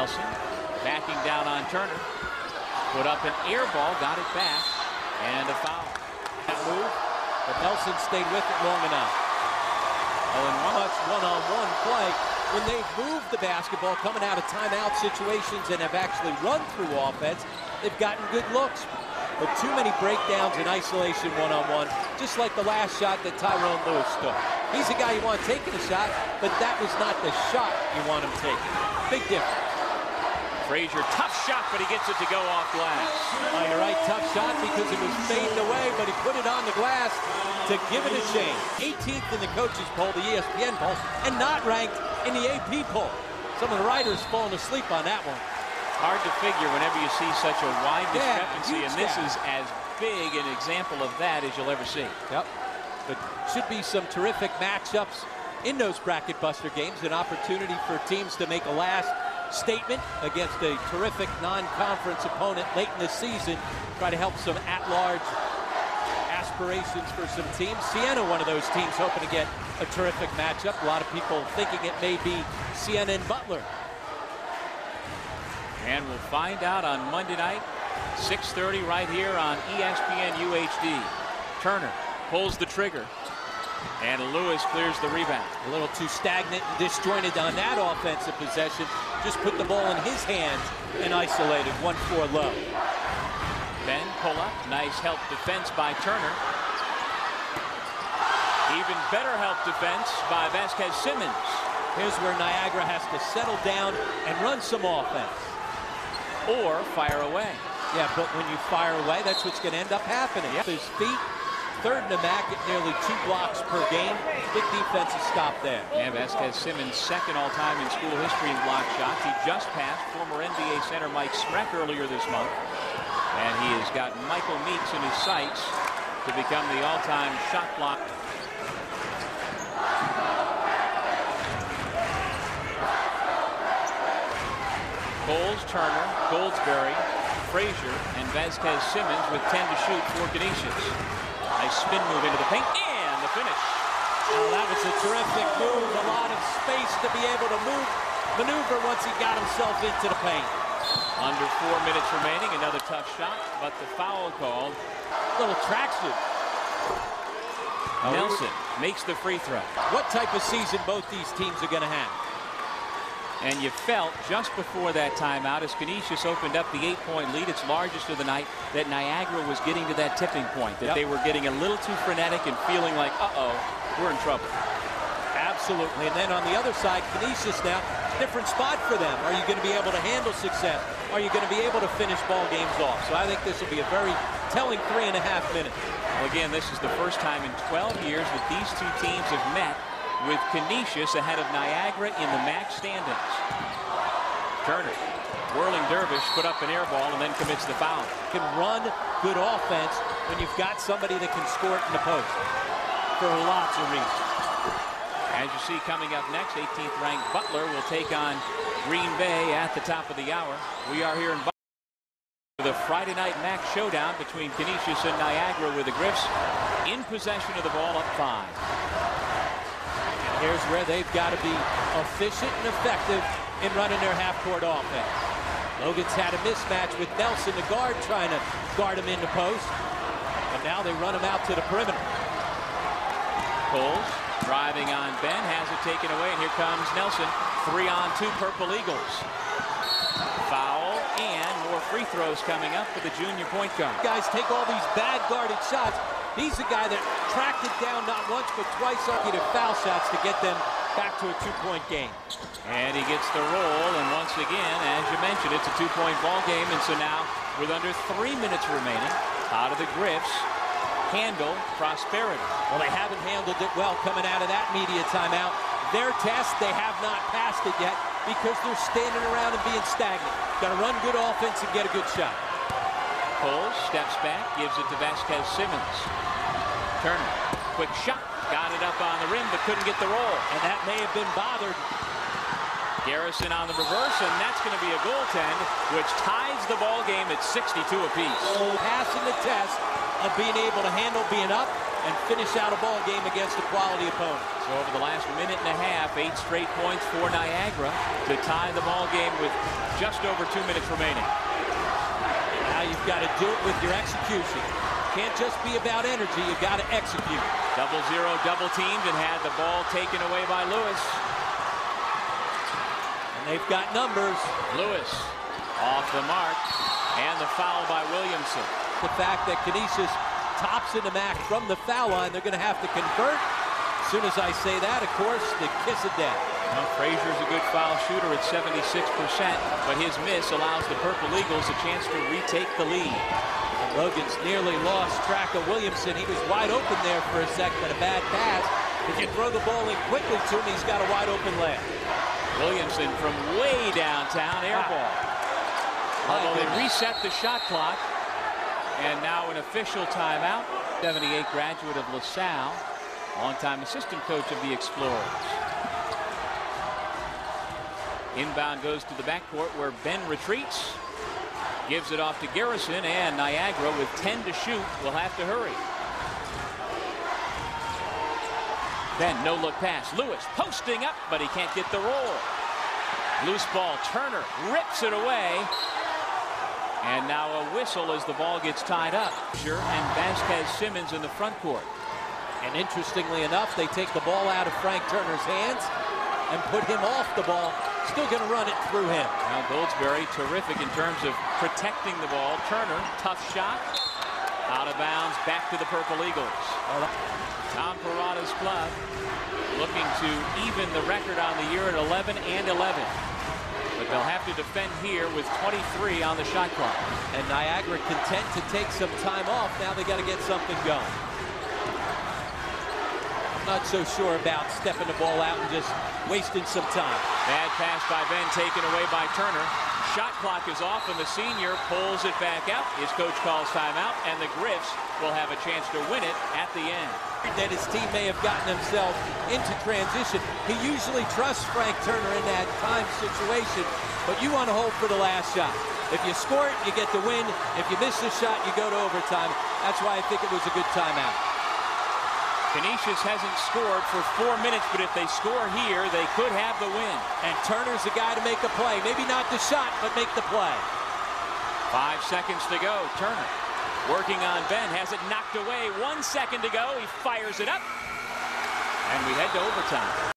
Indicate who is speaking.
Speaker 1: Nelson backing down on Turner. Put up an air ball, got it back, and a foul.
Speaker 2: That move, but Nelson stayed with it long enough. Oh, and much one-on-one play. When they've moved the basketball coming out of timeout situations and have actually run through offense, they've gotten good looks. But too many breakdowns in isolation one-on-one, just like the last shot that Tyrone Lewis took. He's a guy you want taking a shot, but that was not the shot you want him taking. Big difference.
Speaker 1: Frazier, tough shot, but he gets it to go off glass.
Speaker 2: Oh, you're right, tough shot because it was fading away, but he put it on the glass to give it a chance. 18th in the coaches poll, the ESPN poll, and not ranked in the AP poll. Some of the writers falling asleep on that one.
Speaker 1: Hard to figure whenever you see such a wide discrepancy, and this
Speaker 2: gap.
Speaker 1: is as big an example of that as you'll ever see.
Speaker 2: Yep. But should be some terrific matchups in those bracket buster games, an opportunity for teams to make a last statement against a terrific non-conference opponent late in the season, try to help some at-large aspirations for some teams. Siena, one of those teams, hoping to get a terrific matchup. A lot of people thinking it may be Siena and Butler.
Speaker 1: And we'll find out on Monday night, 6:30 right here on ESPN UHD. Turner pulls the trigger, and Lewis clears the rebound.
Speaker 2: A little too stagnant and disjointed on that offensive possession. Just put the ball in his hands and isolated 1-4 low.
Speaker 1: Ben pull up, nice help defense by Turner. Even better help defense by Vasquez Simmons.
Speaker 2: Here's where Niagara has to settle down and run some offense.
Speaker 1: Or fire away.
Speaker 2: Yeah, but when you fire away, that's what's going to end up happening. Yep. His feet, third in the MAC at nearly 2 blocks per game. Big defensive stop there.
Speaker 1: Yeah, Vasquez Simmons second all-time in school history in block shots. He just passed former NBA center Mike Spreck earlier this month. And he has got Michael Meeks in his sights to become the all-time shot block. Coles, Turner, Goldsberry, Frazier, and Vasquez Simmons with 10 to shoot for Canisius. Nice spin move into the paint, and the finish.
Speaker 2: Oh, that was a terrific move. A lot of space to be able to maneuver once he got himself into the paint.
Speaker 1: Under 4 minutes remaining, another tough shot, but the foul called.
Speaker 2: Little traction.
Speaker 1: Nelson makes the free throw.
Speaker 2: What type of season both these teams are going to have?
Speaker 1: And you felt just before that timeout, as Canisius opened up the 8-point lead, its largest of the night, that Niagara was getting to that tipping point, that they were getting a little too frenetic and feeling like, uh-oh, we're in trouble.
Speaker 2: Absolutely. And then on the other side, Canisius now, different spot for them. Are you going to be able to handle success? Are you going to be able to finish ball games off? So I think this will be a very telling 3.5 minutes.
Speaker 1: Well, again, this is the first time in 12 years that these two teams have met, with Canisius ahead of Niagara in the MAC standings. Turner, whirling dervish, put up an air ball and then commits the foul.
Speaker 2: Can run good offense when you've got somebody that can score it in the post for lots of reasons.
Speaker 1: As you see coming up next, 18th ranked Butler will take on Green Bay at the top of the hour. We are here in Butler for the Friday night MAC showdown between Canisius and Niagara, with the Griffs in possession of the ball, up 5.
Speaker 2: Here's where they've got to be efficient and effective in running their half-court offense. Logan's had a mismatch with Nelson, the guard, trying to guard him in the post. But now they run him out to the perimeter.
Speaker 1: Coles driving on Ben, has it taken away, and here comes Nelson. 3-on-2 Purple Eagles. Foul, and more free throws coming up for the junior point guard.
Speaker 2: Guys take all these bad guarded shots. He's the guy that tracked it down not once but twice on foul shots to get them back to a 2-point game.
Speaker 1: And he gets the roll, and once again, as you mentioned, it's a 2-point ball game. And so now, with under 3 minutes remaining, how do the Griffs handle Prosperity?
Speaker 2: Well, they haven't handled it well coming out of that media timeout. Their test, they have not passed it yet because they're standing around and being stagnant. Got to run good offense and get a good shot.
Speaker 1: Coles steps back, gives it to Vasquez Simmons. Turner, quick shot, got it up on the rim, but couldn't get the roll.
Speaker 2: And that may have been bothered.
Speaker 1: Garrison on the reverse, and that's going to be a goaltend, which ties the ball game at 62 apiece.
Speaker 2: Passing the test of being able to handle being up and finish out a ball game against a quality opponent.
Speaker 1: So over the last minute and a half, 8 straight points for Niagara to tie the ball game with just over 2 minutes remaining.
Speaker 2: Now you've got to do it with your execution. Can't just be about energy, you got to execute.
Speaker 1: 0-0 double teamed and had the ball taken away by Lewis.
Speaker 2: And they've got numbers.
Speaker 1: Lewis off the mark, and the foul by Williamson.
Speaker 2: The fact that Canisius tops into Mac from the foul line, they're going to have to convert. As soon as I say that, of course, the kiss of death.
Speaker 1: Well, Frazier's a good foul shooter at 76%, but his miss allows the Purple Eagles a chance to retake the lead.
Speaker 2: And Logan's nearly lost track of Williamson. He was wide open there for a second, a bad pass. If you throw the ball in quickly to him, he's got a wide open layup.
Speaker 1: Williamson from way downtown, air ball. Although they reset the shot clock, and now an official timeout. 78 graduate of LaSalle, longtime assistant coach of the Explorers. Inbound goes to the backcourt where Ben retreats, gives it off to Garrison, and Niagara with 10 to shoot will have to hurry. Ben, no look pass. Lewis posting up, but he can't get the roll. Loose ball. Turner rips it away. And now a whistle as the ball gets tied up. And Vasquez Simmons in the front court.
Speaker 2: And interestingly enough, they take the ball out of Frank Turner's hands and put him off the ball. Still going to run it through him.
Speaker 1: Now Goldsberry terrific in terms of protecting the ball. Turner, tough shot. Out of bounds, back to the Purple Eagles. Tom Parada's club looking to even the record on the year at 11 and 11. But they'll have to defend here with 23 on the shot clock.
Speaker 2: And Niagara content to take some time off. Now they got to get something going. I'm not so sure about stepping the ball out and just wasting some time.
Speaker 1: Bad pass by Ben, taken away by Turner. Shot clock is off, and the senior pulls it back out. His coach calls timeout, and the Griffs will have a chance to win it at the end.
Speaker 2: That his team may have gotten himself into transition. He usually trusts Frank Turner in that time situation, but you want to hold for the last shot. If you score it, you get the win. If you miss the shot, you go to overtime. That's why I think it was a good timeout.
Speaker 1: Canisius hasn't scored for 4 minutes, but if they score here, they could have the win.
Speaker 2: And Turner's the guy to make the play. Maybe not the shot, but make the play.
Speaker 1: 5 seconds to go. Turner working on Ben, has it knocked away. 1 second to go. He fires it up, and we head to overtime.